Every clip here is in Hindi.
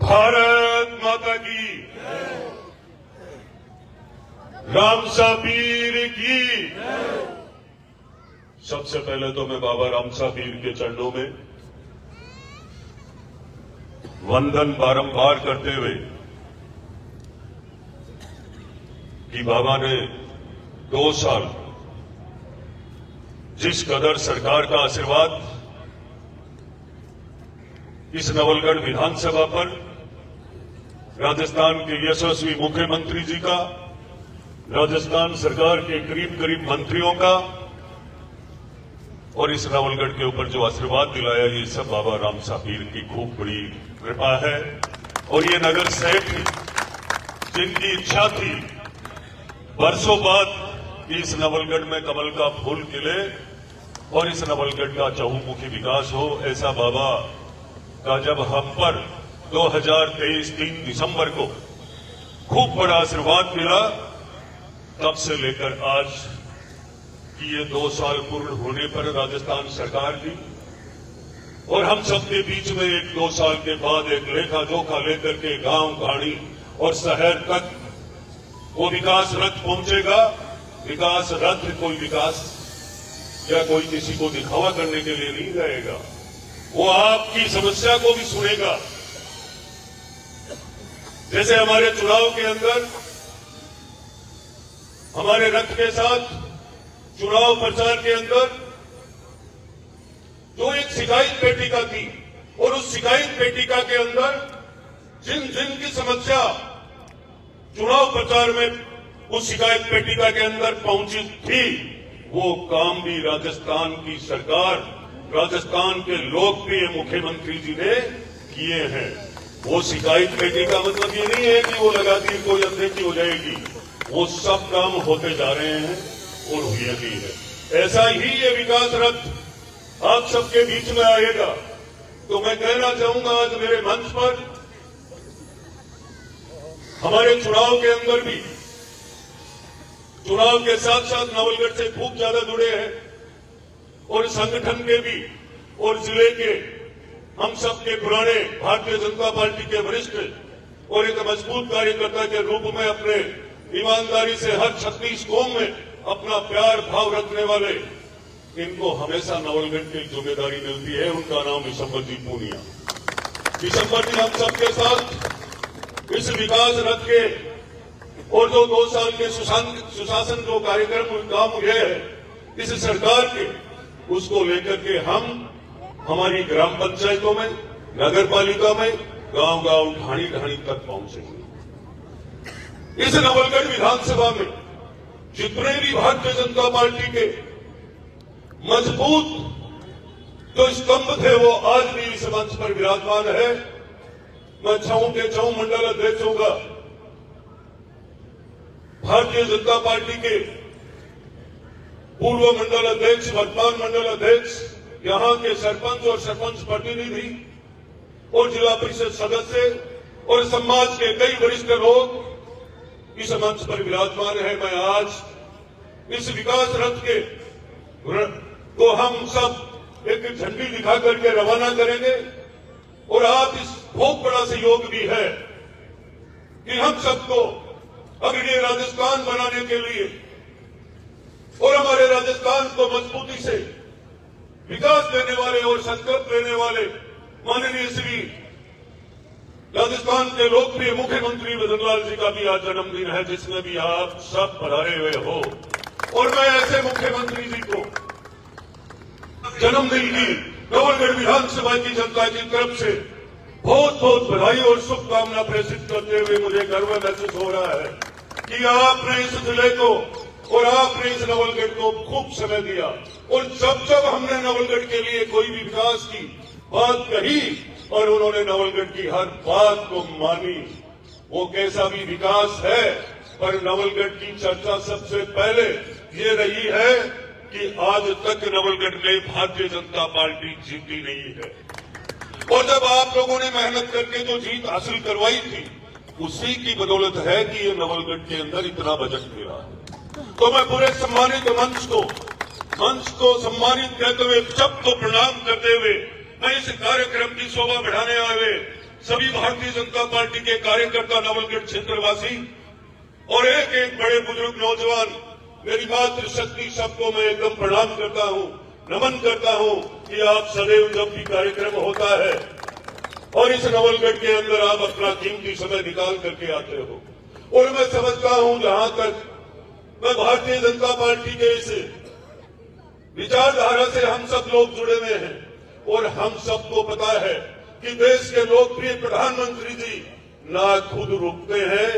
भारत माता की, रामसा पीर की। सबसे पहले तो मैं बाबा रामसा पीर के चरणों में वंदन बारंबार करते हुए कि बाबा ने 2 साल जिस कदर सरकार का आशीर्वाद इस नवलगढ़ विधानसभा पर, राजस्थान के यशस्वी मुख्यमंत्री जी का, राजस्थान सरकार के करीब करीब मंत्रियों का और इस नवलगढ़ के ऊपर जो आशीर्वाद दिलाया, ये सब बाबा रामसा पीर की खूब बड़ी कृपा है। और ये नगर सेठ जिनकी इच्छा थी बरसों बाद कि इस नवलगढ़ में कमल का फूल खिले और इस नवलगढ़ का चहुमुखी विकास हो, ऐसा बाबा का जब हम पर 2023 3 दिसंबर को खूब बड़ा आशीर्वाद मिला, तब से लेकर आज कि ये 2 साल पूर्ण होने पर राजस्थान सरकार की और हम सबके बीच में 1-2 साल के बाद एक लेखा जोखा लेकर के गांव गाड़ी और शहर तक वो विकास रथ पहुंचेगा। विकास रथ कोई विकास या कोई किसी को दिखावा करने के लिए नहीं रहेगा, वो आपकी समस्या को भी सुनेगा। जैसे हमारे चुनाव के अंदर हमारे रथ के साथ चुनाव प्रचार के अंदर जो एक शिकायत पेटिका थी और उस शिकायत पेटिका के अंदर जिन जिन की समस्या चुनाव प्रचार में उस शिकायत पेटिका के अंदर पहुंची थी, वो काम भी राजस्थान की सरकार, राजस्थान के लोकप्रिय मुख्यमंत्री जी ने किए हैं। वो शिकायत पेटिका मतलब ये नहीं है कि वो लगा दी कोई अनदेखी हो जाएगी, वो सब काम होते जा रहे हैं और हुए भी है। ऐसा ही ये विकास रथ आप सबके बीच में आएगा। तो मैं कहना चाहूंगा आज मेरे मंच पर हमारे चुनाव के अंदर भी, चुनाव के साथ साथ नवलगढ़ से खूब ज्यादा जुड़े हैं और संगठन के भी और जिले के हम सबके पुराने भारतीय जनता पार्टी के वरिष्ठ और एक मजबूत कार्यकर्ता के रूप में अपने ईमानदारी से हर 36 कौम में अपना प्यार भाव रखने वाले, इनको हमेशा नवलगढ़ की जिम्मेदारी मिलती है। उनका नाम विशंबर जी पूनिया। विशंबर जी हम सबके साथ इस विकास रथ के और जो 2 साल के सुशासन जो कार्यक्रम काम हुए हैं इस सरकार के, उसको लेकर के हम हमारी ग्राम पंचायतों में, नगर पालिका में, गांव गांव ढाणी ढाणी तक पहुंचेंगे। इस नवलगढ़ विधानसभा में जितने भी भारतीय जनता पार्टी के मजबूत जो स्तंभ थे वो आज भी इस मंच पर विराजमान है। मैं 6 के 6 मंडल अध्यक्ष होगा, भारतीय जनता पार्टी के पूर्व मंडल अध्यक्ष, वर्तमान मंडल अध्यक्ष, यहां के सरपंच और सरपंच प्रतिनिधि और जिला परिषद सदस्य और समाज के कई वरिष्ठ लोग इस मंच पर विराजमान है। मैं आज इस विकास रथ के को हम सब एक झंडी दिखा करके रवाना करेंगे और आप इस बहुत बड़ा सहयोग भी है कि हम सबको अग्रणी राजस्थान बनाने के लिए और हमारे राजस्थान को मजबूती से विकास देने वाले और संकल्प लेने वाले माननीय श्री राजस्थान के लोकप्रिय मुख्यमंत्री भजनलाल जी का भी आज जन्मदिन है, जिसमें भी आप सब पधारे हुए हो। और मैं ऐसे मुख्यमंत्री जी को जन्मदिन की नवलगढ़ विधानसभा की जनता की तरफ से बहुत बहुत बधाई और शुभकामना प्रेषित करते हुए मुझे गर्व महसूस हो रहा है कि आपने इस जिले को और आपने इस नवलगढ़ को खूब समय दिया और जब जब हमने नवलगढ़ के लिए कोई भी विकास की बात कही और उन्होंने नवलगढ़ की हर बात को मानी। वो कैसा भी विकास है, पर नवलगढ़ की चर्चा सबसे पहले ये रही है कि आज तक नवलगढ़ में भारतीय जनता पार्टी जीती नहीं है और जब आप लोगों ने मेहनत करके जो जीत हासिल करवाई थी उसी की बदौलत है कि ये नवलगढ़ के अंदर इतना बजट मिला है। तो मैं पूरे सम्मानित मंच को सम्मानित कहते हुए सबको प्रणाम करते हुए मैं इस कार्यक्रम की शोभा बढ़ाने आए सभी भारतीय जनता पार्टी के कार्यकर्ता, नवलगढ़ क्षेत्रवासी और एक एक बड़े बुजुर्ग नौजवान, मेरी मातृशक्ति सबको मैं एकदम प्रणाम करता हूं, नमन करता हूं कि आप सदैव जब भी कार्यक्रम होता है और इस नवलगढ़ के अंदर आप अपना कीमती समय निकाल करके आते हो। और मैं समझता हूं, जहां तक मैं भारतीय जनता पार्टी के इस विचारधारा से हम सब लोग जुड़े हुए हैं और हम सबको पता है कि देश के लोकप्रिय प्रधानमंत्री जी ना खुद रुकते हैं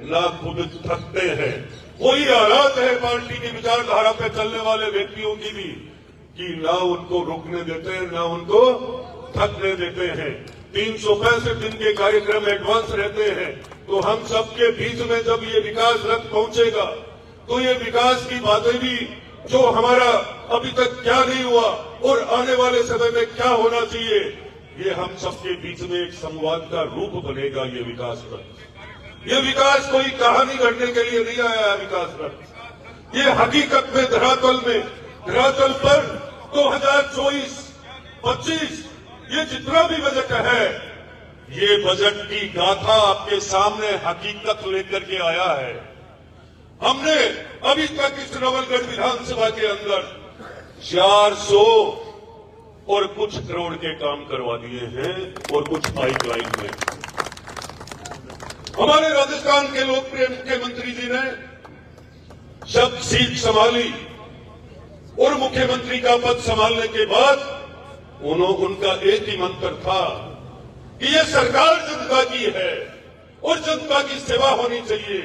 ना खुद थकते हैं। वही हालात है पार्टी की विचारधारा पे चलने वाले व्यक्तियों की भी, कि ना उनको रुकने देते हैं ना उनको थकने देते हैं। 365 दिन के कार्यक्रम एडवांस रहते हैं, तो हम सबके बीच में जब ये विकास रथ पहुंचेगा तो ये विकास की बातें भी, जो हमारा अभी तक क्या नहीं हुआ और आने वाले समय में क्या होना चाहिए, ये हम सबके बीच में एक संवाद का रूप बनेगा। ये विकास रथ, ये विकास कोई कहानी गढ़ने के लिए नहीं आया है। विकास रथ ये हकीकत में धरातल पर 2024-25 ये जितना भी बजट है, ये बजट की गाथा आपके सामने हकीकत लेकर के आया है। हमने अभी तक इस नवलगढ़ विधानसभा के अंदर 400 और कुछ करोड़ के काम करवा दिए हैं और कुछ पाइपलाइन में। हमारे राजस्थान के लोकप्रिय मुख्यमंत्री जी ने जब सीट संभाली और मुख्यमंत्री का पद संभालने के बाद उनका एक ही मंत्र था कि ये सरकार जनता की है और जनता की सेवा होनी चाहिए।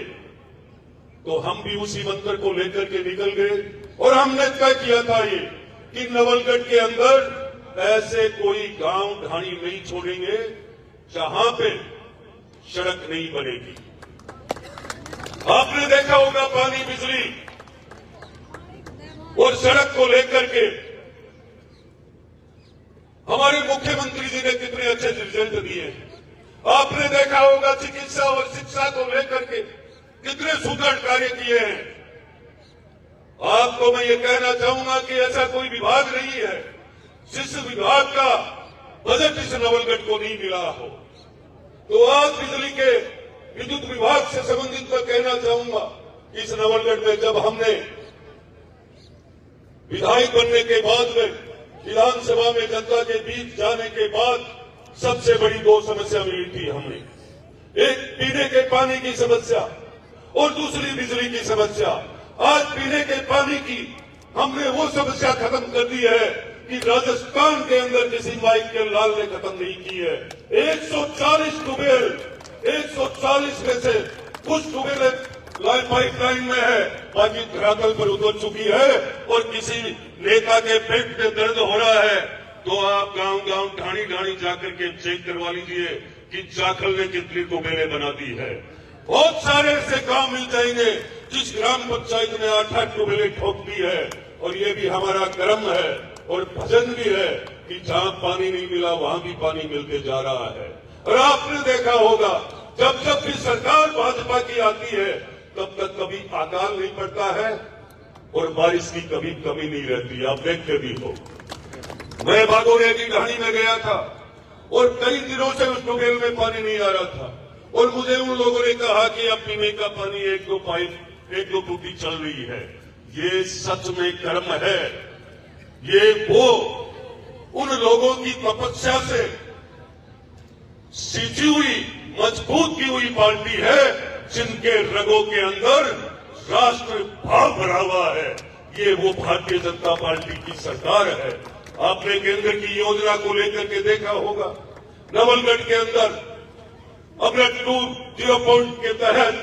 तो हम भी उसी मंत्र को लेकर के निकल गए और हमने तय किया था ये कि नवलगढ़ के अंदर ऐसे कोई गांव ढाणी नहीं छोड़ेंगे जहां पे सड़क नहीं बनेगी। आपने देखा होगा पानी, बिजली और सड़क को लेकर के हमारे मुख्यमंत्री जी ने कितने अच्छे रिजल्ट दिए। आपने देखा होगा चिकित्सा और शिक्षा को लेकर के कितने सुदृढ़ कार्य किए हैं। आपको मैं ये कहना चाहूंगा कि ऐसा कोई विभाग नहीं है जिस विभाग का बजट इस नवलगढ़ को नहीं मिला हो। तो आज बिजली के विद्युत विभाग से संबंधित मैं कहना चाहूंगा, इस नवलगढ़ में जब हमने विधायक बनने के बाद में विधानसभा में जनता के बीच जाने के बाद सबसे बड़ी 2 समस्या मिली थी हमें। एक पीने के पानी की समस्या और दूसरी बिजली की समस्या। आज पीने के पानी की हमने वो समस्या खत्म कर दी है कि राजस्थान के अंदर किसी माइक के लाल ने खत्म नहीं की है। 140 ट्यूबवेल, 140 में से कुछ ट्यूबवेल पाइपलाइन में है, बाकी धरातल पर उतर चुकी है। और किसी नेता के पेट में दर्द हो रहा है तो आप गांव ढाणी जाकर के चेक करवा लीजिए कि जाखल ने कितनी ट्यूबवेलें बना दी है। बहुत सारे ऐसे गांव मिल जाएंगे जिस ग्राम पंचायत ने 8 ट्यूबवेलें ठोक दी है। और ये भी हमारा कर्म है और भजन भी है कि जहां पानी नहीं मिला वहां भी पानी मिलते जा रहा है। और आपने देखा होगा जब जब भी सरकार भाजपा की आती है तब तक कभी अकाल नहीं पड़ता है और बारिश की कभी कमी नहीं रहती। आप देखते भी हो, मैं बागोरे की ढाणी में गया था और कई दिनों से उस ट्यूबवेल में पानी नहीं आ रहा था और मुझे उन लोगों ने कहा कि अब पीने का पानी 1-2 पाइप 1-2 टूटी चल रही है। ये सच में कर्म है। ये वो उन लोगों की तपस्या से सींची हुई मजबूत की हुई पार्टी है जिनके रगों के अंदर राष्ट्र भाव भरा हुआ है। ये वो भारतीय जनता पार्टी की सरकार है। आपने केंद्र की योजना को लेकर के देखा होगा, नवलगढ़ के अंदर अमृत 2.0 के तहत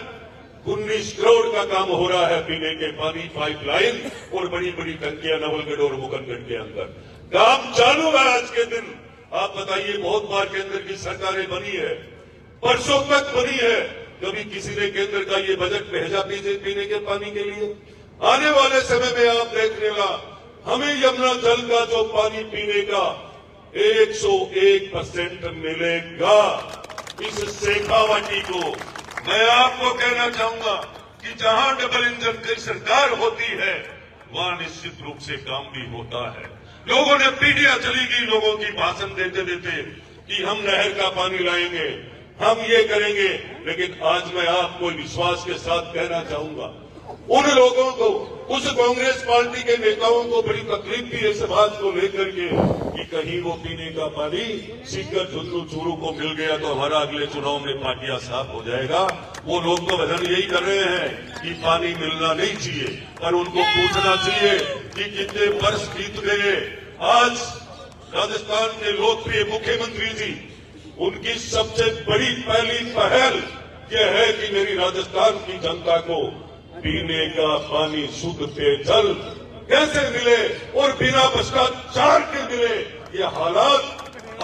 19 करोड़ का काम हो रहा है पीने के पानी पाइपलाइन और बड़ी बड़ी टंकियां नवलगढ़ और मुकंदगढ़ के अंदर काम चालू है आज के दिन। आप बताइए, बहुत बार केंद्र की सरकारें बनी है, परसों तक बनी है, कभी किसी ने केंद्र का ये बजट भेजा पीने के पानी के लिए? आने वाले समय में आप देख लेना, हमें यमुना जल का जो पानी पीने का 101% मिलेगा। इस शेखावाटी को मैं आपको कहना चाहूंगा कि जहां डबल इंजन की सरकार होती है वहां निश्चित रूप से काम भी होता है। लोगों ने पीढ़ियां चली गई लोगों की भाषण देते देते कि हम नहर का पानी लाएंगे, हम ये करेंगे। लेकिन आज मैं आपको विश्वास के साथ कहना चाहूंगा, उन लोगों को, उस कांग्रेस पार्टी के नेताओं को बड़ी तकलीफ थी इस बात को लेकर के कि कहीं वो पीने का पानी सीकर झुन्नू चूरू को मिल गया तो हमारा अगले चुनाव में पाटिया साफ हो जाएगा। वो लोग तो वजन यही कर रहे हैं कि पानी मिलना नहीं चाहिए, पर उनको पूछना चाहिए कि कितने वर्ष बीत गए। आज राजस्थान के लोकप्रिय मुख्यमंत्री जी, उनकी सबसे बड़ी पहली पहल यह है कि मेरी राजस्थान की जनता को पीने का पानी शुद्ध पेयजल कैसे मिले और बिना भ्रष्टाचार के मिले। ये हालात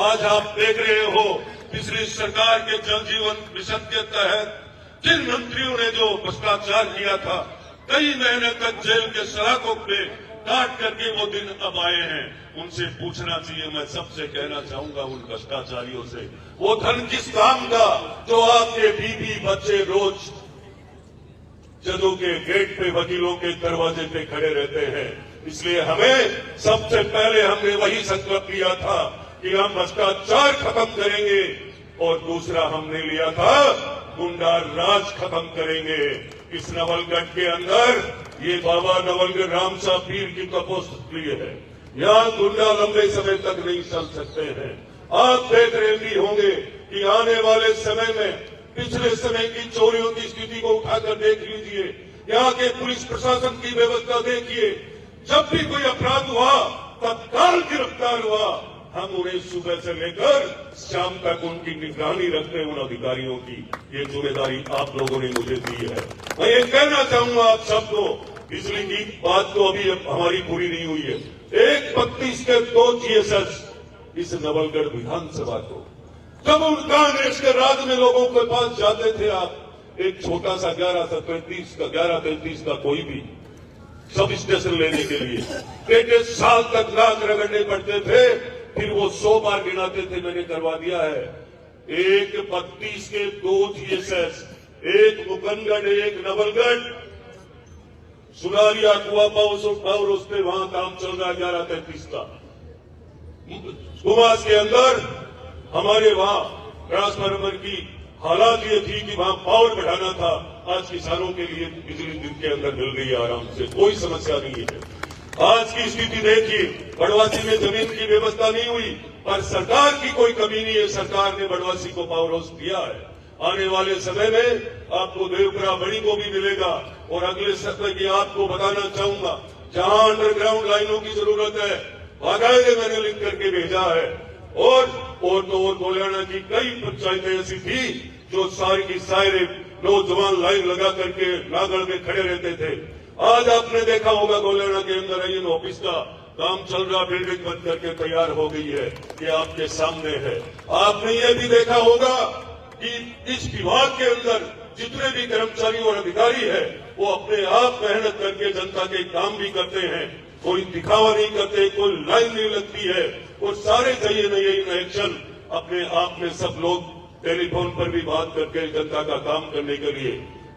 आज आप देख रहे हो। पिछली सरकार के जल जीवन मिशन के तहत जिन मंत्रियों ने जो भ्रष्टाचार किया था, कई महीने तक जेल के सलाखों पे काट करके वो दिन अब आए हैं। उनसे पूछना चाहिए, मैं सबसे कहना चाहूंगा उन भ्रष्टाचारियों से, वो धन किस काम का जो आपके बीबी बच्चे रोज जजों के गेट पे, वकीलों के दरवाजे पे खड़े रहते हैं। इसलिए हमें सबसे पहले हमने वही संकल्प लिया था कि हम भ्रष्टाचार खत्म करेंगे, और दूसरा हमने लिया था गुंडा राज खत्म करेंगे। इस नवलगढ़ के अंदर ये बाबा नवलगढ़ रामसा पीर की तपोस्थली है, यहाँ गुंडा लंबे समय तक नहीं चल सकते हैं। आप देख रहे भी होंगे कि आने वाले समय में पिछले समय की चोरियों की स्थिति को उठाकर देख लीजिए, यहाँ के पुलिस प्रशासन की व्यवस्था देखिए। जब भी कोई अपराध हुआ तत्काल गिरफ्तार हुआ। हम उन्हें सुबह से लेकर शाम तक उनकी निगरानी रखते हैं, उन अधिकारियों की। ये जिम्मेदारी आप लोगों ने मुझे दी है। मैं ये कहना चाहूंगा आप सबको, बिजली की बात तो अभी हमारी पूरी नहीं हुई है। 132 के 2 GSS इस नवलगढ़ विधानसभा को, जब उन कांग्रेस के राज में लोगों के पास जाते थे आप, एक छोटा सा 1133 का कोई भी सब स्टेशन लेने के लिए 1 साल तक नाक रगड़ने पड़ते थे, फिर वो 100 बार गिनाते थे मैंने करवा दिया है। 132 के 2 GSS, एक मुकंदगढ़, एक नवलगढ़, सुनारिया कुआ पावर उस पे वहां काम चल रहा है 1133 का। कुमास के अंदर हमारे वहां ट्रांसफार्मर की हालात ये थी कि वहां पावर बढ़ाना था। आज किसानों के लिए बिजली दिन के अंदर मिल रही है आराम से, कोई समस्या नहीं है। आज की स्थिति देखिए, बड़वासी में जमीन की व्यवस्था नहीं हुई, पर सरकार की कोई कमी नहीं है। सरकार ने बड़वासी को पावर हाउस दिया है। आने वाले समय में आपको देवपुरा बड़ी को भी मिलेगा। और अगले समय की आपको बताना चाहूंगा, जहां अंडरग्राउंड लाइनों की जरूरत है, बाकायदे मैंने लिख करके भेजा है। और गोलियाना की कई पंचायतें ऐसी थी जो सारी की सारे नौजवान लाइन लगा करके नागढ़ में खड़े रहते थे। आज आपने देखा होगा गोलियाना के अंदर आईएन ऑफिस का काम चल रहा, बिल्डिंग बन करके तैयार हो गई है, ये आपके सामने है। आपने ये भी देखा होगा कि इस विभाग के अंदर जितने भी कर्मचारी और अधिकारी है, वो अपने आप मेहनत करके जनता के काम भी करते हैं। कोई दिखावा नहीं करते, कोई लाइन नहीं लगती है, और सारे चाहिए नहीं इन एक्शन अपने आप में सब लोग टेलीफोन पर भी बात करके जनता का काम करने के लिए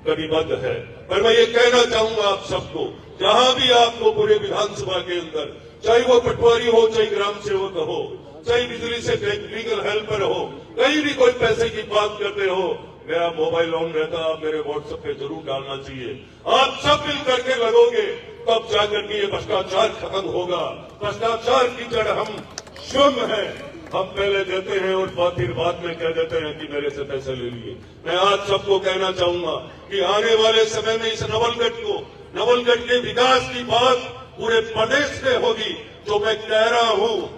कटिबद्ध है। पर मैं ये कहना चाहूंगा आप सबको, जहां भी आपको पूरे विधानसभा के अंदर, चाहे वो पटवारी हो, चाहे ग्राम सेवक हो, चाहे बिजली से लीगल हेल्पर हो, कहीं भी कोई पैसे की बात करते हो, मेरा मोबाइल ऑन रहता, आप मेरे व्हाट्सएप पे जरूर डालना चाहिए। आप सब मिल करके लगोगे, तब जाकर के ये भ्रष्टाचार खत्म होगा। भ्रष्टाचार की जड़ हम स्वयं है। हम पहले देते हैं और फिर बाद में कह देते हैं कि मेरे से पैसे ले लिए। मैं आज सबको कहना चाहूंगा कि आने वाले समय में इस नवलगढ़ के विकास की बात पूरे प्रदेश में होगी। जो मैं कह रहा हूं,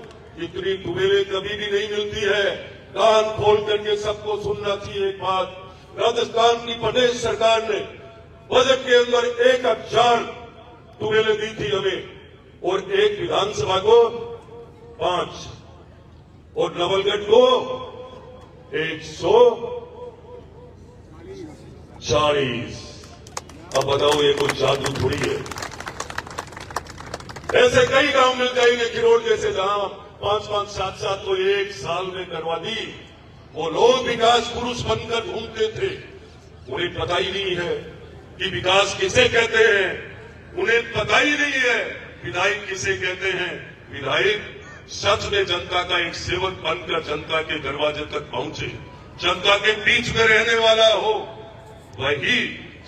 इतनी दुबेले कभी भी नहीं मिलती है। कान खोल करके सबको सुनना चाहिए एक बात। राजस्थान की प्रदेश सरकार ने बजट के अंदर 1000 दुबेले दी थी हमें, और एक विधानसभा को 5, और नवलगढ़ को 140। अब बताओ, ये कोई जादू थोड़ी है। ऐसे कई गांव मिल जाएंगे खिरोड़ जैसे, जहां 5-5, 7-7 तो एक साल में करवा दी। वो लोग विकास पुरुष बनकर घूमते थे, उन्हें पता ही नहीं है कि विकास किसे कहते हैं। उन्हें पता ही नहीं है विधायक किसे कहते हैं। विधायक सच में जनता का एक सेवक बनकर जनता के दरवाजे तक पहुंचे, जनता के बीच में रहने वाला हो, वही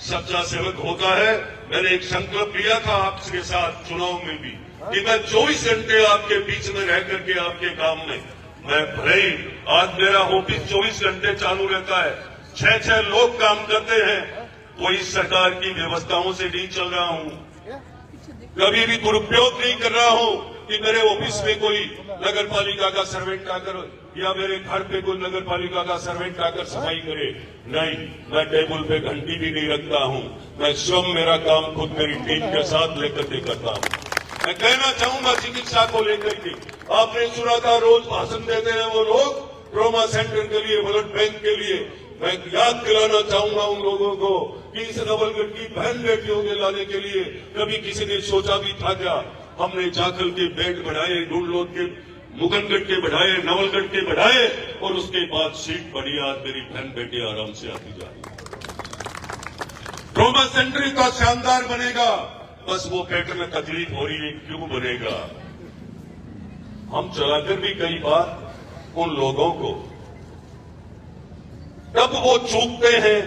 सच्चा सेवक होता है। मैंने एक संकल्प लिया था आपके साथ चुनाव में भी कि मैं 24 घंटे आपके बीच में रह करके आपके काम में, मैं भले ही आज मेरा ऑफिस 24 घंटे चालू रहता है, 6 लोग काम करते हैं, कोई सरकार की व्यवस्थाओं से नहीं चल रहा हूं, कभी भी दुरुपयोग नहीं कर रहा हूं कि मेरे ऑफिस में कोई नगर पालिका का सर्वेंट आकर या मेरे घर पे कोई नगर पालिका का सर्वेंट आकर सफाई करे। नहीं, मैं टेबल पे घंटी भी नहीं रखता हूं, मैं स्वयं मेरा काम खुद मेरी टीम के साथ लेकर के करता हूं। मैं कहना चाहूंगा चिकित्सा को लेकर के, आपने सुना था रोज भाषण देते हैं वो लोग ट्रॉमा सेंटर के लिए, ब्लड बैंक के लिए। मैं याद दिलाना चाहूंगा उन लोगों को कि इस नवलगढ़ की बहन बेटियों के लाने के लिए कभी किसी ने सोचा भी था क्या? हमने जाखल के बेड बढ़ाए, ढूंढलोद के, मुगनगढ़ के बढ़ाए, नवलगढ़ के बढ़ाए और उसके बाद सीट बढ़ी। आज मेरी बहन बेटी आराम से आती जा रही है। ट्रॉमा सेंटर का शानदार बनेगा, बस वो पेट में तकलीफ हो रही है, क्यों बनेगा? हम चलाकर भी कई बार उन लोगों को तब वो चूकते हैं,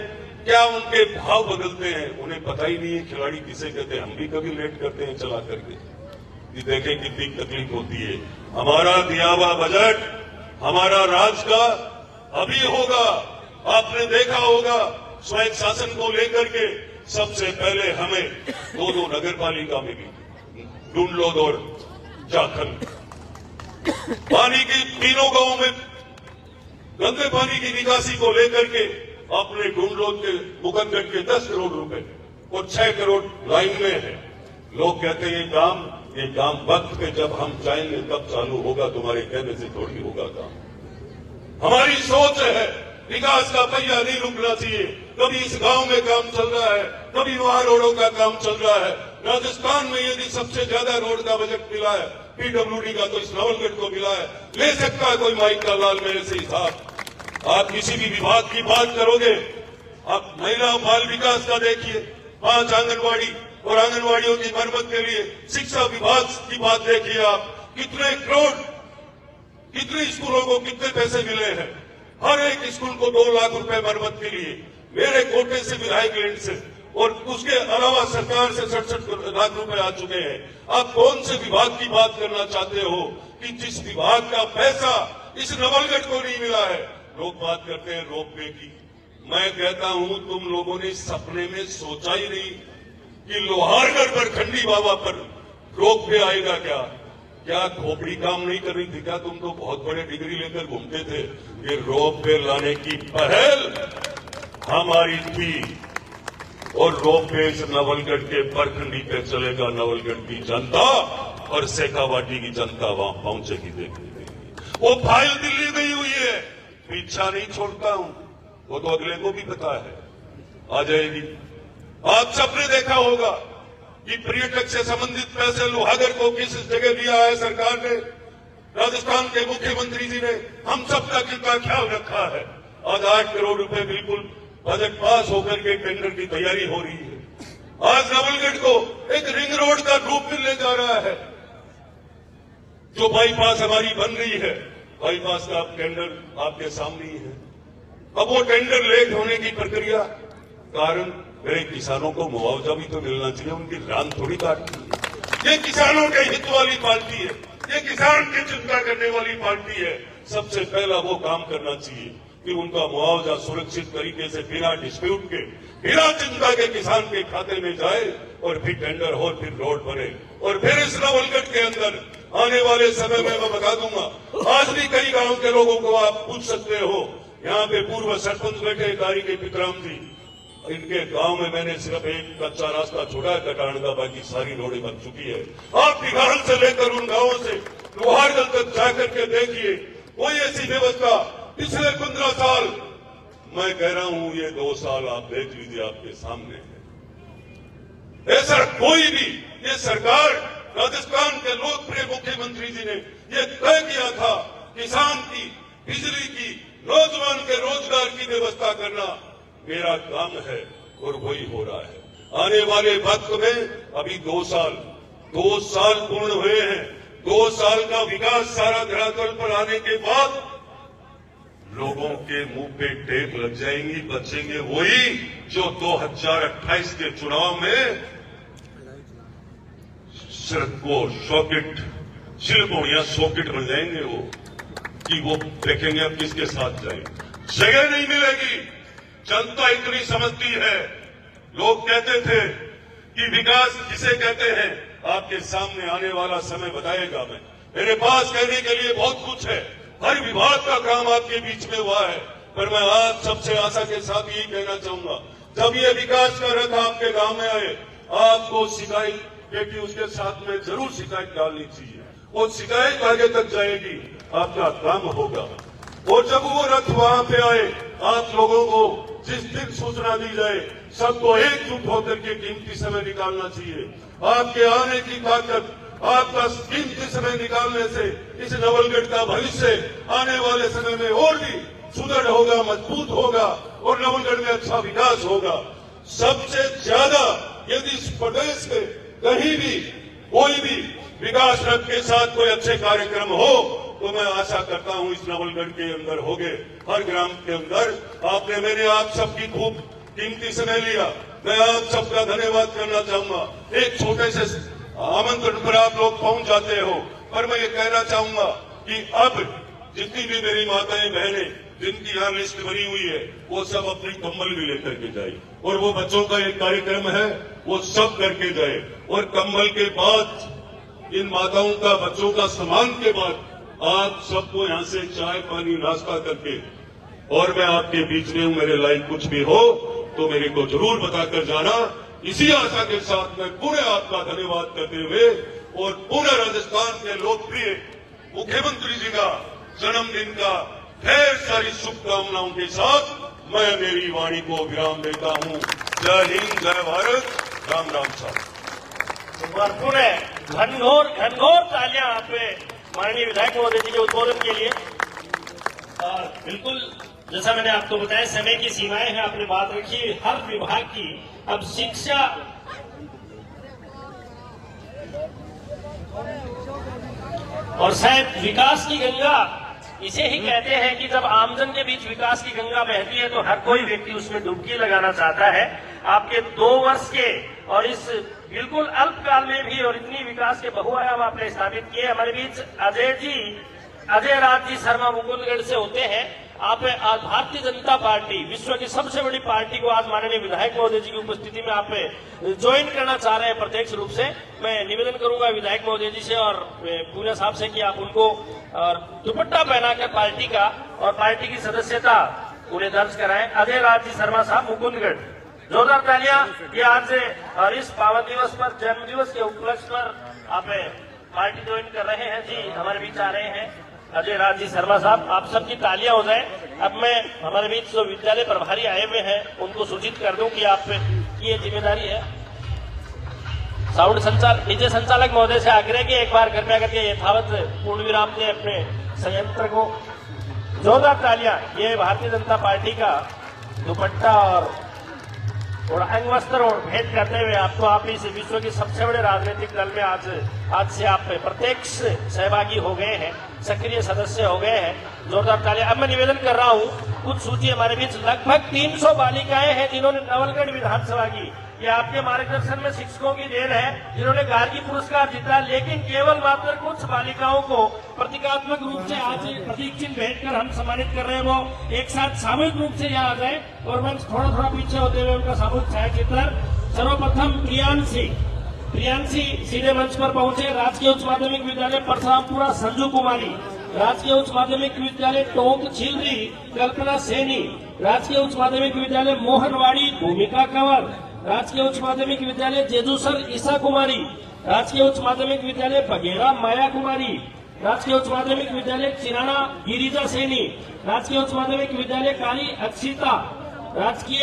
क्या उनके भाव बदलते हैं, उन्हें पता ही नहीं है खिलाड़ी किसे कहते हैं। हम भी कभी लेट करते हैं चला करके, कि देखें कितनी तकलीफ होती है। हमारा दिया हुआ बजट हमारा राज का अभी होगा। आपने देखा होगा स्वयं शासन को लेकर के सबसे पहले हमें दो नगर पालिका मिली, ढूंढलोद और जाखल। पानी की तीनों गांवों में गंदे पानी की निकासी को लेकर के आपने ढूंढलोद के, मुगनगढ़ के 10 करोड़ रुपए और 6 करोड़ लाइन में है। लोग कहते हैं ये काम वक्त पे जब हम चाहेंगे तब चालू होगा, तुम्हारे कहने से थोड़ी होगा काम। हमारी सोच है विकास का पहिया नहीं रुकना चाहिए। कभी इस गांव में काम चल रहा है, कभी वहां रोडों का काम चल रहा है। राजस्थान में यदि सबसे ज्यादा रोड का बजट मिला है पीडब्ल्यूडी का, तो इस नवलगढ़ को मिला है। ले सकता है कोई माइक का लाल मेरे से हिसाब। आप किसी भी विभाग की बात करोगे, आप महिला और बाल विकास का देखिए, 5 आंगनबाड़ी और आंगनबाड़ियों की मरम्मत के लिए शिक्षा विभाग की बात देखिए, आप कितने करोड़, कितने स्कूलों को कितने पैसे मिले हैं। हर एक स्कूल को 2 लाख रुपए मरम्मत के लिए मेरे कोटे से, विधायक लैंड से, और उसके अलावा सरकार से 67 लाख रुपए आ चुके हैं। आप कौन से विभाग की बात करना चाहते हो कि जिस विभाग का पैसा इस नवलगढ़ को नहीं मिला है? लोग बात करते हैं रोपवे की। मैं कहता हूं तुम लोगों ने सपने में सोचा ही नहीं कि लोहारगढ़ पर खंडी बाबा पर रोपवे आएगा। क्या खोपड़ी काम नहीं कर रही थी क्या? तुम तो बहुत बड़े डिग्री लेकर घूमते थे। ये रोपवे लाने की पहल हमारी थी और रोपवे नवलगढ़ के परखंडी पे चलेगा। नवलगढ़ की जनता और शेखावाटी की जनता वहां पहुंचेगी देखने के लिए। वो फाइल दिल्ली गई हुई है, पीछा नहीं छोड़ता हूं, वो तो अगले को भी पता है, आ जाएगी। आप सबने देखा होगा कि पर्यटक से संबंधित पैसे लोहागढ़ को किस जगह दिया है सरकार ने, राजस्थान के मुख्यमंत्री जी ने हम सबका कितना ख्याल रखा है। आज 8 करोड़ रुपए बिल्कुल बजट पास होकर के टेंडर की तैयारी हो रही है। आज नवलगढ़ को एक रिंग रोड का रूप मिलने जा रहा है। जो बाईपास हमारी बन रही है, बाईपास का टेंडर आपके सामने ही है। अब वो टेंडर लेट होने की प्रक्रिया कारण मेरे किसानों को मुआवजा भी तो मिलना चाहिए, उनकी रान थोड़ी काटनी है। ये किसानों के हित वाली पार्टी है, ये किसान की चिंता करने वाली पार्टी है। सबसे पहला वो काम करना चाहिए कि उनका मुआवजा सुरक्षित तरीके से बिना डिस्प्यूट के, बिना चिंता के किसान के खाते में जाए और फिर टेंडर हो, फिर रोड बने। और फिर इस नवलगढ़ के अंदर आने वाले समय में मैं बता दूंगा, आज भी कई गांव के लोगों को आप पूछ सकते हो। यहाँ पे पूर्व सरपंच बैठे गाड़ी के पितराम जी, इनके गांव में मैंने सिर्फ एक कच्चा रास्ता छोड़ा है कटाण का, बाकी सारी रोडें बन चुकी है। आप बिहार से लेकर उन गांवों से लोहारगढ़ तक जाकर के देखिए, कोई ऐसी व्यवस्था पिछले 15 साल, मैं कह रहा हूं ये 2 साल आप देख लीजिए आपके सामने है। ऐसा कोई भी, ये सरकार, राजस्थान के लोकप्रिय मुख्यमंत्री जी ने ये तय किया था किसान की, बिजली की, नौजवान के रोजगार की व्यवस्था करना मेरा काम है और वही हो रहा है। आने वाले वक्त में अभी 2 साल पूर्ण हुए हैं। 2 साल का विकास सारा धरातल पर आने के बाद लोगों के मुंह पे टेप लग जाएंगी, बचेंगे वही जो 2028 के चुनाव में सड़क को सॉकेट शिल्पोड़िया सॉकेट बन जाएंगे वो, कि वो देखेंगे अब किसके साथ जाए। जगह नहीं मिलेगी। जनता इतनी समझती है। लोग कहते थे कि विकास किसे कहते हैं, आपके सामने आने वाला समय बताएगा। मेरे पास कहने के लिए बहुत कुछ है, हर विभाग का काम आपके बीच में हुआ है, पर मैं आज सबसे आशा के साथ यही कहना चाहूंगा, जब ये विकास का रथ आपके गांव में आए, आपको शिकायत बेटी उसके साथ में जरूर शिकायत डालनी चाहिए। वो शिकायत आगे तक जाएगी, आपका काम होगा। और जब वो रथ वहां पे आए, आप लोगों को जिस दिन सूचना दी जाए, सबको एकजुट होकर के कीमती समय निकालना चाहिए। आपके आने की ताकत, आपका कीमती समय निकालने से इस नवलगढ़ का भविष्य आने वाले समय में और भी सुदृढ़ होगा, मजबूत होगा और नवलगढ़ में अच्छा विकास होगा। सबसे ज्यादा यदि इस प्रदेश में कहीं भी कोई भी विकास रथ के साथ कोई अच्छे कार्यक्रम हो, तो मैं आशा करता हूं इस नवलगढ़ के अंदर होंगे, हर ग्राम के अंदर। आपने मैंने आप सबकी खूब कीमती समय लिया, मैं आप सबका धन्यवाद करना चाहूंगा। एक छोटे से आमंत्रण पर आप लोग पहुंच जाते हो, पर मैं ये कहना चाहूंगा कि अब जितनी भी मेरी माताएं बहनें जिनकी यहाँ लिस्ट बनी हुई है, वो सब अपनी कंबल भी लेकर के जाए, और वो बच्चों का एक कार्यक्रम है वो सब करके जाए। और कंबल के बाद इन माताओं का, बच्चों का सम्मान के बाद आप सबको यहाँ से चाय पानी नाश्ता करके, और मैं आपके बीच में हूं, मेरे लायक कुछ भी हो तो मेरे को जरूर बताकर जाना। इसी आशा के साथ मैं पूरे आपका धन्यवाद करते हुए और पूरे राजस्थान के लोकप्रिय मुख्यमंत्री जी का जन्मदिन का ढेर सारी शुभकामनाओं के साथ मैं मेरी वाणी को विराम देता हूं। जय हिंद, जय भारत, राम राम साहब। भरपूर है, घनघोर तालियां आप माननीय विधायक महोदय जी के उद्बोधन के लिए। और बिल्कुल जैसा मैंने आपको बताया, समय की सीमाएं हैं, आपने बात रखी हर विभाग की। अब शिक्षा और शायद विकास की गंगा इसे ही कहते हैं कि जब आमजन के बीच विकास की गंगा बहती है तो हर कोई व्यक्ति उसमें डुबकी लगाना चाहता है। आपके 2 वर्ष के और इस बिल्कुल अल्पकाल में भी और इतनी विकास के बहुआयाम आपने स्थापित किए। हमारे बीच अजय राज जी शर्मा मुकुंदगढ़ से होते हैं। आप आज भारतीय जनता पार्टी, विश्व की सबसे बड़ी पार्टी को आज माननीय विधायक महोदय जी की उपस्थिति में आप ज्वाइन करना चाह रहे हैं प्रत्यक्ष रूप से। मैं निवेदन करूंगा विधायक महोदय जी से और पूजा साहब से कि आप उनको दुपट्टा पहनाकर पार्टी का और पार्टी की सदस्यता उन्हें दर्ज कराएं। अजय राज जी शर्मा साहब मुकुंदगढ़, जोरदार तालियां। ये आज और इस पावन दिवस पर, जन्म दिवस के उपलक्ष्य पर आप पार्टी ज्वाइन कर रहे हैं। जी हमारे बीच आ रहे हैं अजय राज जी शर्मा साहब, आप सबकी तालियां हो जाए। अब मैं हमारे बीच जो विद्यालय प्रभारी आए हुए हैं उनको सूचित कर दूं कि आप की ये जिम्मेदारी है। साउंड निजी संचालक महोदय से आग्रह कि एक बार कृपया करके यथावत पूर्ण विराम दें अपने संयंत्र को। जोरदार तालियां। ये भारतीय जनता पार्टी का दुपट्टा और अंग वस्त्र और भेंट करते हुए आपको, आप इस विश्व की सबसे बड़े राजनीतिक दल में आज से आप प्रत्यक्ष सहभागी हो गए हैं, सक्रिय सदस्य हो गए हैं। जोरदार तालियां। अब मैं निवेदन कर रहा हूं, कुछ सूची हमारे बीच लगभग 300 बालिकाएं हैं जिन्होंने नवलगढ़ विधानसभा की, ये आपके मार्गदर्शन में शिक्षकों की देन है जिन्होंने गार्गी पुरस्कार जीता। लेकिन केवल मात्र कुछ बालिकाओं को प्रतीकात्मक रूप से आज प्रतीक चिन्ह भेंट कर हम सम्मानित कर रहे हैं। वो एक साथ सामूहिक रूप से यहाँ आ जाए और मंच थोड़ा पीछे होते हुए उनका सामूहिक छायाचित्र। सर्वप्रथम प्रियांशी सीधे मंच पर पहुंचे। राजकीय उच्च माध्यमिक विद्यालय परशुरामपुरा संजू कुमारी, राजकीय उच्च माध्यमिक विद्यालय टोंक छिलरी कल्पना सैनी, राजकीय उच्च माध्यमिक विद्यालय मोहनवाड़ी भूमिका कंवर, राजकीय उच्च माध्यमिक विद्यालय जेजूसर ईसा कुमारी, राजकीय उच्च माध्यमिक विद्यालय बघेरा माया कुमारी, राजकीय उच्च माध्यमिक विद्यालय चिराना गिरिजा सैनी, राजकीय उच्च माध्यमिक विद्यालय काली अक्षिता, राजकीय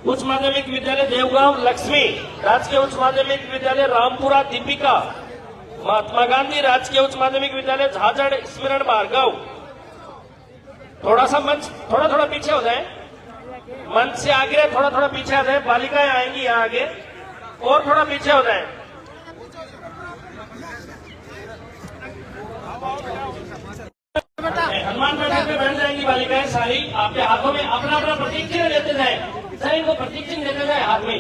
उच्च माध्यमिक विद्यालय देवगांव लक्ष्मी, राजकीय उच्च माध्यमिक विद्यालय रामपुरा दीपिका, महात्मा गांधी राजकीय उच्च माध्यमिक विद्यालय झाझड़ स्मरण भार्गव। थोड़ा सा मंच थोड़ा पीछे हो जाए, मंच से आगे थोड़ा पीछे आ जाए। बालिकाएं आएंगी यहाँ आगे और थोड़ा पीछे हो जाए। हनुमान बैठक में बैठ जाएंगी बालिकाएं सारी। आपके हाथों में अपना अपना प्रतीक चिन्ह लेते जाए, सर इनको प्रतीक चिन्ह देते जाए हाथ में।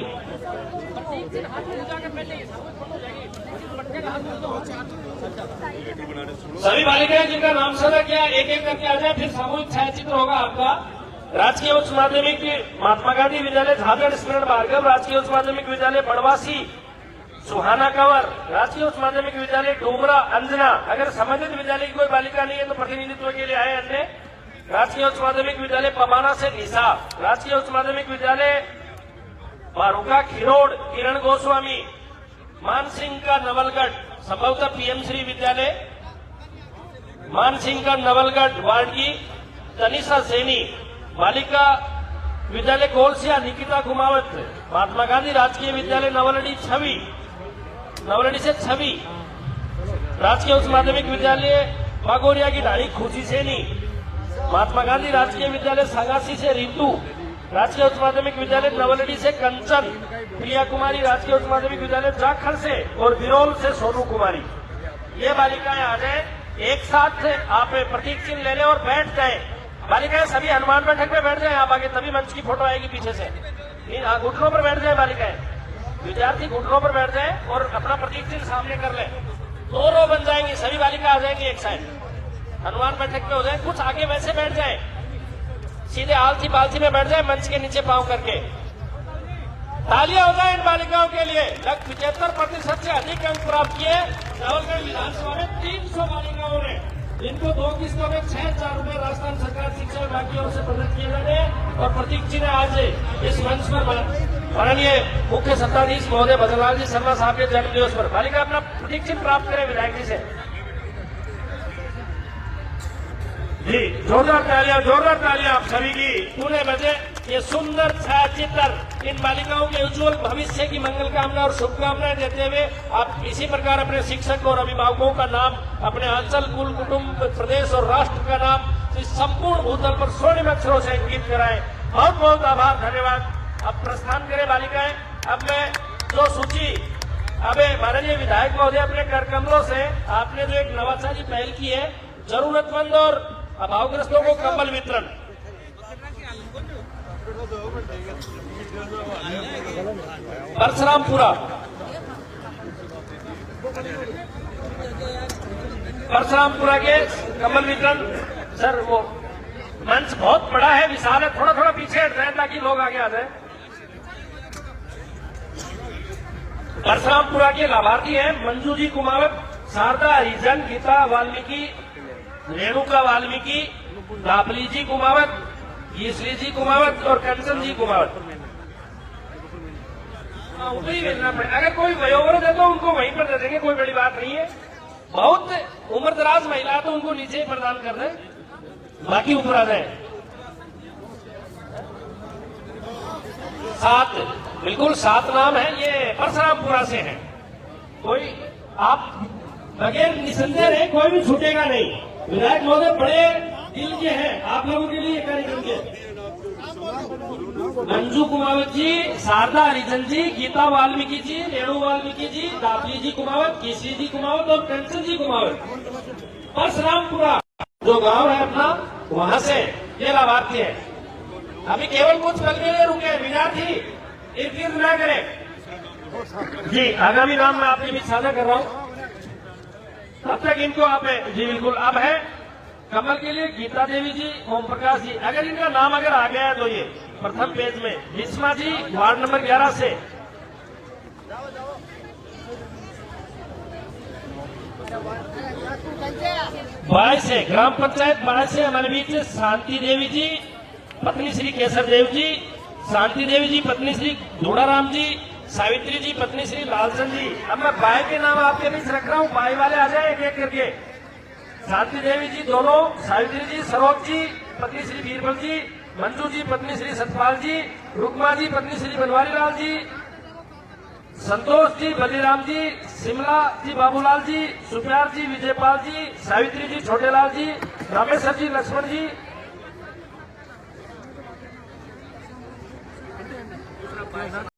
सभी बालिकाएं जिनका नाम सदा किया एक एक करके आ जाए, फिर सामूहिक छायाचित्र होगा आपका। राजकीय उच्च माध्यमिक महात्मा गांधी विद्यालय झारखंड स्मरण भार्गव, राजकीय उच्च माध्यमिक विद्यालय बड़वासी सुहाना कंवर, राजकीय उच्च माध्यमिक विद्यालय डोमरा अंजना। अगर संबंधित विद्यालय की कोई बालिका नहीं है तो प्रतिनिधित्व के लिए आए अन्य। राजकीय उच्च माध्यमिक विद्यालय पमाना से निशा, राजकीय उच्च माध्यमिक विद्यालय बारुका खिरोड किरण गोस्वामी, मान सिंह का नवलगढ़ संभवतः पीएम श्री विद्यालय, मान सिंह का नवलगढ़ वार्ड की तनिषा सैनी, बालिका विद्यालय कोलसिया निकिता कुमावत, महात्मा गांधी राजकीय विद्यालय नवलड़ी से छवि, राजकीय उच्च माध्यमिक विद्यालय बागोरिया की ढाणी खुशी सैनी, महात्मा गांधी राजकीय विद्यालय सांगासी से रितु, राजकीय उच्च माध्यमिक विद्यालय नवलड़ी से कंचन, प्रिया कुमारी राजकीय उच्च माध्यमिक विद्यालय जाखड़ से और बिरोल से सोनू कुमारी। ये बालिकाएं आ जाए, एक साथ आप प्रतीक चिन्ह ले लें और बैठ जाए। बालिकाएं सभी हनुमान बैठक में बैठ जाए आप आगे, तभी मंच की फोटो आएगी पीछे से। घुटनों पर बैठ जाए बालिकाएं, विद्यार्थी घुटनों पर बैठ जाए और अपना प्रतीक चिन्ह सामने कर ले। 2 रो बन जाएंगी, सभी बालिका आ जाएंगी एक साइड, हनुमान बैठक में हो जाए। कुछ आगे वैसे बैठ जाए, सीधे आलसी पालसी में बैठ जाए, मंच के नीचे पांव करके। तालियां हो जाए इन बालिकाओं के लिए। लगभग 75% से अधिक अंक प्राप्त किए नवलगढ़ विधानसभा में 300 बालिकाओं ने, जिनको 2 किस्तों में 6,000 रुपए राजस्थान सरकार शिक्षा विभाग की ओर से प्रदान किए जाने और प्रतीक चिन्ह आज इस मंच पर माननीय मुख्य सत्ताधीश महोदय भजनलाल जी शर्मा साहब के जन्म दिवस पर बालिका अपना प्रतीक चिन्ह प्राप्त करें विधायक जी से। जी जोरदार तालियां आप सभी की। पुणे बजे ये सुंदर छायाचित्र इन बालिकाओं के उज्जवल भविष्य की मंगल कामना और शुभकामनाएं देते हुए आप इसी प्रकार अपने शिक्षक और अभिभावकों का नाम, अपने अंचल, कुल, कुटुंब, प्रदेश और राष्ट्र का नाम इस संपूर्ण भूतल पर स्वर्णिम अक्षरों से अंकित कराएं। बहुत बहुत आभार, धन्यवाद। अब प्रस्थान करें बालिकाएं। अब मैं जो सूची अब माननीय विधायक महोदय अपने कर कमलों से आपने जो एक नवाचारी पहल की है, जरूरतमंद और अभावग्रस्तों को कंबल वितरण। परशुरामपुरा के कंबल वितरण। सर वो मंच बहुत बड़ा है, विशाल है, थोड़ा थोड़ा पीछे हट जाए ताकि लोग आगे आ जाए। परशुरामपुरा के लाभार्थी हैं मंजू जी कुमावत, शारदा हरिजन, गीता वाल्मीकि, रेणुका वाल्मीकि, दापली जी कुमावत, ईश्वरी जी कुमावत और कंचन जी कुमावत। उनको ही भेजना पड़ेगा। अगर कोई वयोवृद्ध है तो उनको वहीं पर दे देंगे, कोई बड़ी बात नहीं है। बहुत उम्रदराज महिला है तो उनको नीचे ही प्रदान कर दें, बाकी ऊपर आ जाए। 7 बिल्कुल 7 नाम है, ये परशुरामपुरा से हैं। कोई आप बगैर निसंदेह रहे, कोई भी छूटेगा नहीं। विधायक महोदय बड़े दिल के हैं आप लोगों के लिए कार्यक्रम के। मंजू कुमावत जी, शारदा हरिजन जी, गीता वाल्मीकि जी, रेणु वाल्मीकि जी, दापली जी कुमावत, केसरी जी कुमावत और कंचन जी कुमावत। परशुरामपुरा जो गांव है अपना, वहां से ये लाभार्थी है। अभी केवल कुछ पल के लिए रुके, विद्यार्थी इर्द न करें। जी आगामी नाम मैं आपके बीच साझा कर रहा हूं, तब तक इनको आप जी बिल्कुल। अब है कमल के लिए गीता देवी जी, ओम प्रकाश जी। अगर इनका नाम अगर आ गया है तो ये प्रथम पेज में भीष्मा जी वार्ड नंबर 11 से, बाय से ग्राम पंचायत बाय से हमारे बीच से शांति देवी जी पत्नी श्री केसर देव जी, शांति देवी जी पत्नी श्री धोड़ाराम जी, सावित्री जी पत्नी श्री लालचंद जी। अब मैं बाय के नाम आपके बीच रख रहा हूँ, बाय वाले आ जाए एक एक करके। शांति देवी जी दोनों, सावित्री जी, सरोज जी पत्नी श्री बीरबल जी, मंजू जी पत्नी श्री सतपाल जी, रुक्मा जी पत्नी श्री बनवारी लाल जी, संतोष जी बलीराम जी, शिमला जी बाबूलाल जी, सुप्यार जी विजयपाल जी, सावित्री जी छोटेलाल जी, रामेश्वर जी लक्ष्मण जी।